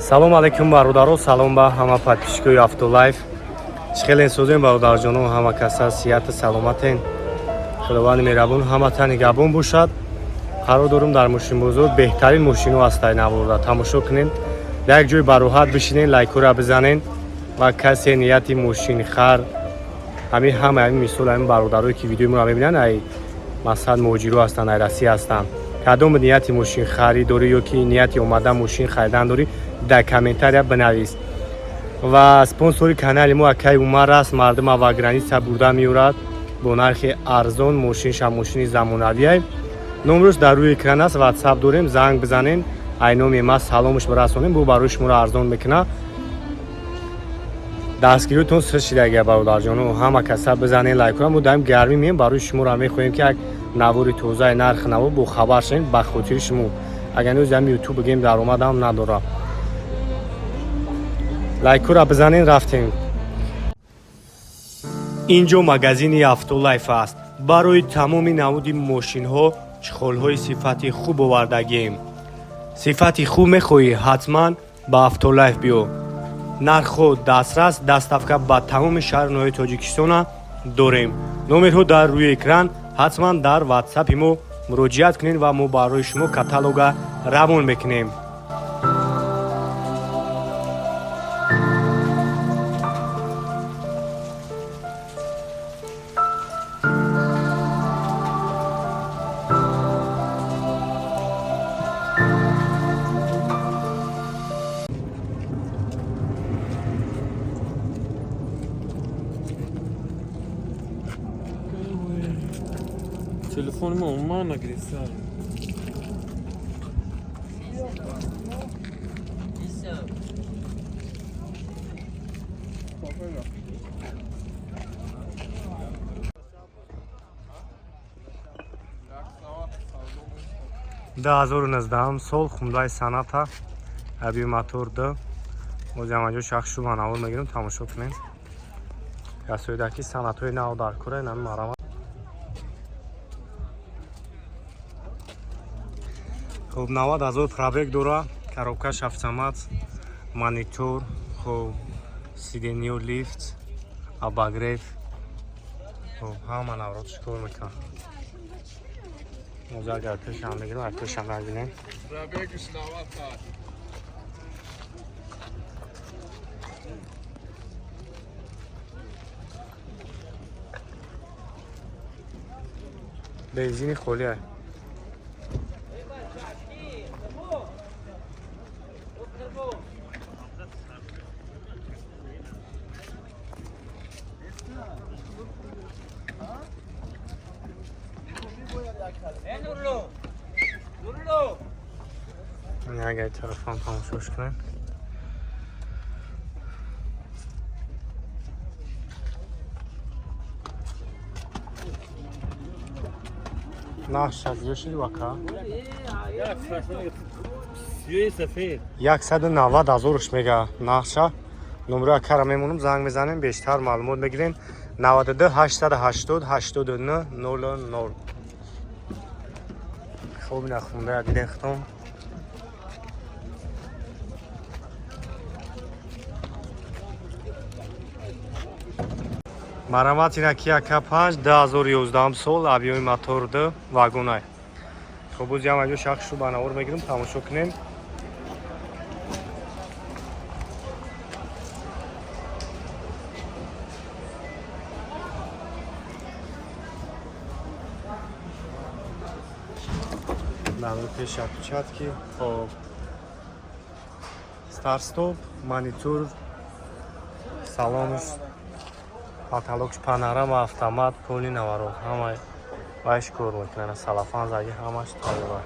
салом алейкум бародаро, салом ба ҳама подписчикои Автолайф. Чхелен созем бародарҷоно, ҳама каса сиҳату саломатен. Худованди меҳрабон ҳаматан нигоҳбон бошад. Қарор дорем дар мошинбозор беҳтарин мошинҳо ҳастанд наварда. Тамошо кунед. Дар як ҷой бароҳат бишинед, лайкҳоро бизанед ва касе нияти мошин хар ҳамин мисол ҳамин бародарое ки видеоимро мебинанд ай масалан муҳоҷиро ҳастанд, ай расӣ ҳастанд. Кадом нияти мошин харидорӣ ёки нияти омадан мошин харидан дорӣ дар комментария бинавис. Ва спонсори канали мо Акай Умар аст, мардума ва граница бурда меорад бо нархи арзон. Мошинша мошини замонавие. номраш дар рӯи экран аст. WhatsApp дорем, занг бизанен, ай номи ма саломаш барасонем, бо барои шуморо арзон мекуна. дастгириётон сир шидаги бародарҷоно, ҳама каса бизанен лайкҳоро. мо даим гармӣ меем, барои шуморо мехоҳем ки як навори тозаи нархи наво бо хабар шавем ба хотири шумо. агар ноз ами ютуб бигем даромадам надорад. лайкҳоро бизанен, рафтем. инҷо магазини Автолайф аст. барои тамоми наводи мошинҳо чхолҳои сифати хуб овардагием. сифати хуб мехоҳӣ, ҳатман ба Автолайф биё. нархҳо дастрас, доставка ба тамоми шаҳри ноҳияи Тоҷикистона дорем. номерҳо дар рӯи экран. ҳатман дар WhatsApp-и мо муроҷиат кунед ва мо барои шумо каталога равон мекунем. Телефон мой ума нагресал. Да 2019 сол хундаи саната аби мотор да мозамаҷо шахшу манавор мегирем. тамошо кунем. касоидаки санатҳои нав дар кора нами марамат. خب 90,000 пробег дора. коробкаш автомат, монитор, خب сидению лифт, обогрев. خب ҳама навроташ кор мекунад. моза агар пешам мегирем, ай пешам мебинем. Пробегиш 90. бензини холӣ ай. اگه تلفن تماشاش کنیم. نقش از روشی وکا 190,000 میگه نقشه. نمره کارا میمونم، زنگ میزنیم بیشتر معلومات بگیرین. 92 880 89 00. خوب نخونده دیدین ختم. марамати Kia K5 2011 сол, объеми мотор д вагонай. خب боз ям аҷо шахшу ба навор мегирем, тамошо кунем. навор пеша печатки, хоб старт стоп, монитор, салонш, каталогш, панорама, автомат, поли наворот, ҳамаи вайш кор мекунад. салафан заги ҳамаш тайёр.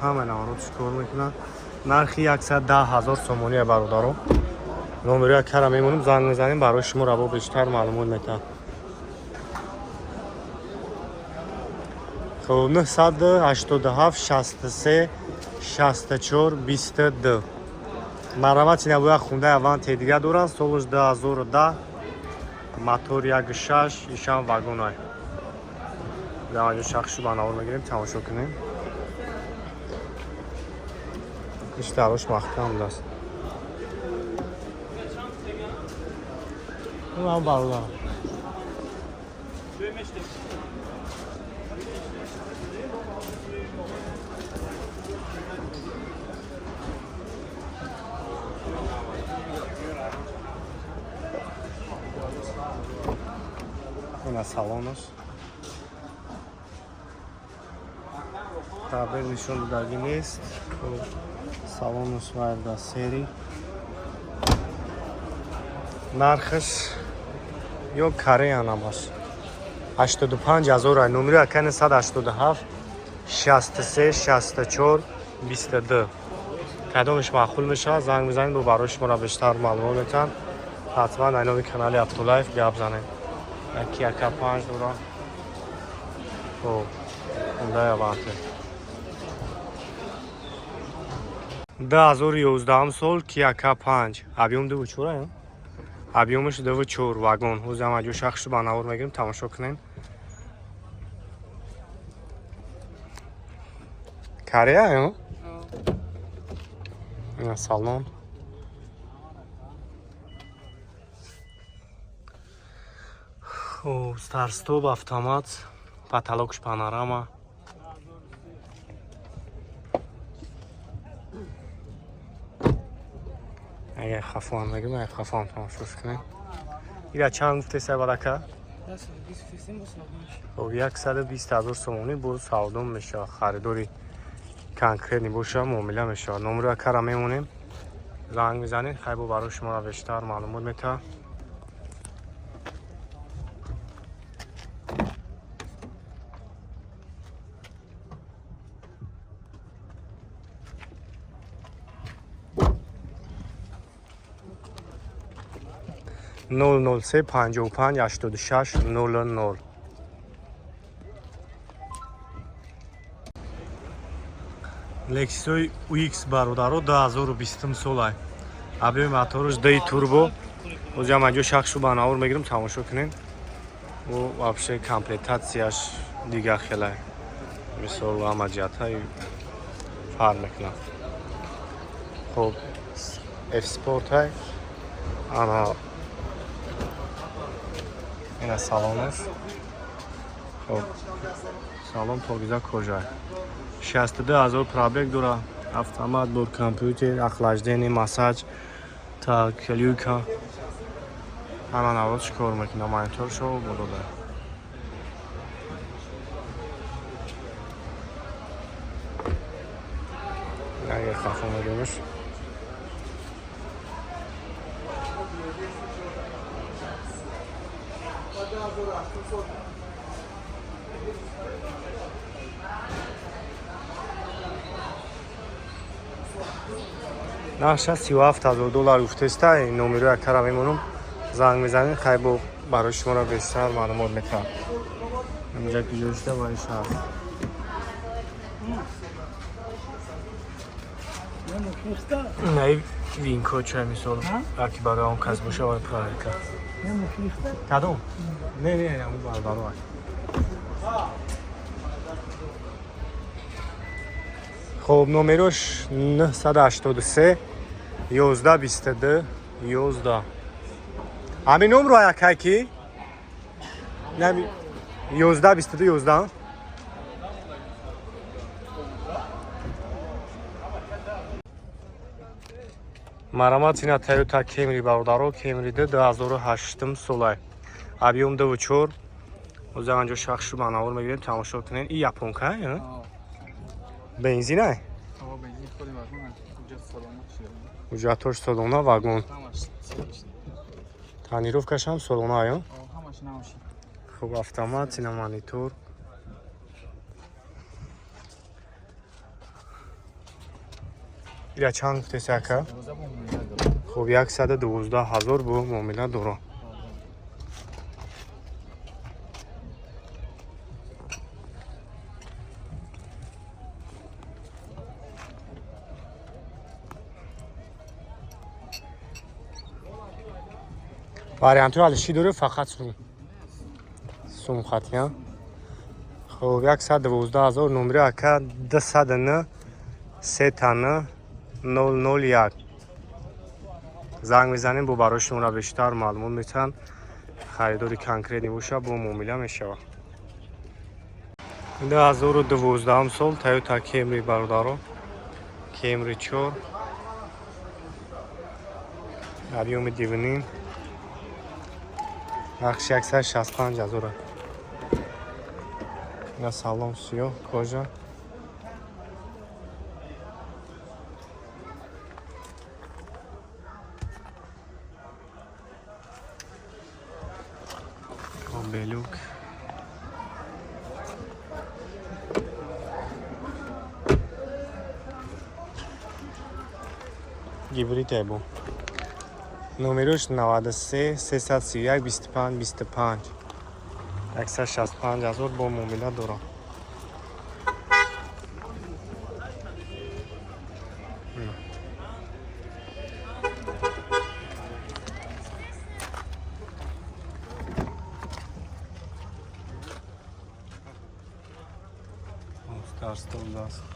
همه نوارو چکار میکنن. نرخی 110,000 سومونیه برادرو. نمره کارا میمونیم زنگ میزنیم برای شما رو بیشتر معلومات میدم. خب 987 63 64 22 مرامت نبوده خونده اوانت دیگه دورن سالش 2010 موتور 1.6 ایشان واگن های در شخصی بناور میگیریم تماشا کنیم. ایش دراش محکم دست اون هم برادرم این از سالان است. تابر نشون دادی نیست. سالان است وارد سری. نرخش یا کاری آناماست. 85,000 نمره اکنه 187 63 64 22 کدومش معقول میشه زنگ بزنید و برای شما را بیشتر معلومات میدم. حتما اینو کانال افتولایف گپ زنید. یکی 5 دوران او اونده اوانته 2011 سال کیا 5 ابیوم دو چوره ابیومش دو چور واگن او زمان جو شخص بناور میگیریم تماشا کنین. کاریه ها این سالن او ستارستوب автомат потолокش панорама اگه خفان میگم اگه خفان تماشاش کنین. اینا چند گفته سر برکه؟ خب 120,000 سومونی بود سودام میشه خریداری کنکرنی باشه معامله میشه. نمره کارا میمونیم زنگ میزنید خیلی برای شما را بیشتر معلومات میده. نول 03 55 86 00 لکسوی UX برادرو 2020 سال ابی موتورش دی توربو و جامعه شخصو بناور میگیریم تماشا کنین و вообще комплектацияш دیگه خیلی مثال همه جهت‌های فرق میکنه. خب اف سپورت های انا این از سالانش. خب سالان پاکیزه کجای 62,000 پرابگ دوره автомат با کامپیوتر охлаждение масاج تا کلیوکا همه نواز کار میکنه مانیتور شو بوده. اگه خفه میگیمش نقشه 37,000 دلار گفتسته. این نمره کارا میمونم زنگ میزنید خیلی برای شما را بیشتر معلومات میتونم. اینجا که جوشته باید هست نه وینکو چه میسال اکی برای اون کس باشه باید پرایی کرد کدوم؟ نه همون برای خب نمرش 983 11 22 11 همین نمره یکی کی؟ نه 11 22 11 مرامت اینا تویوتا کیمری برادرو کیمری 2008 سال ابیوم 2.4 و زمانجا شخصی بناور میگیریم تماشا کنین. این یاپونکا ها بنزین های بنزین خود واگن اجراتش سالونه واگن تانیروفکاش هم سالونه ها همش نماشی. خب автомат اینا مانیتور یا چند گفته که؟ روزا با مومیلا دارم. خب 112,000 بو معامله دارم. واریانت رو چی داره فقط سوم خطی ها. خب 112,000 نمره اکا 209 3 تانه 001 زنگ میزنیم بو برای شما بیشتر معلومات میتن خریداری کنکریتی باشه بو معامله میشه. 2012 سال تویوتا کیمری بردارو کیمری 4 ابیوم دیونین نقش 165,000 یا سالون سیاه کجا بلوک گیبریت بو نمرش 93 331 25 25 165,000 با معامله دارم. Star Stone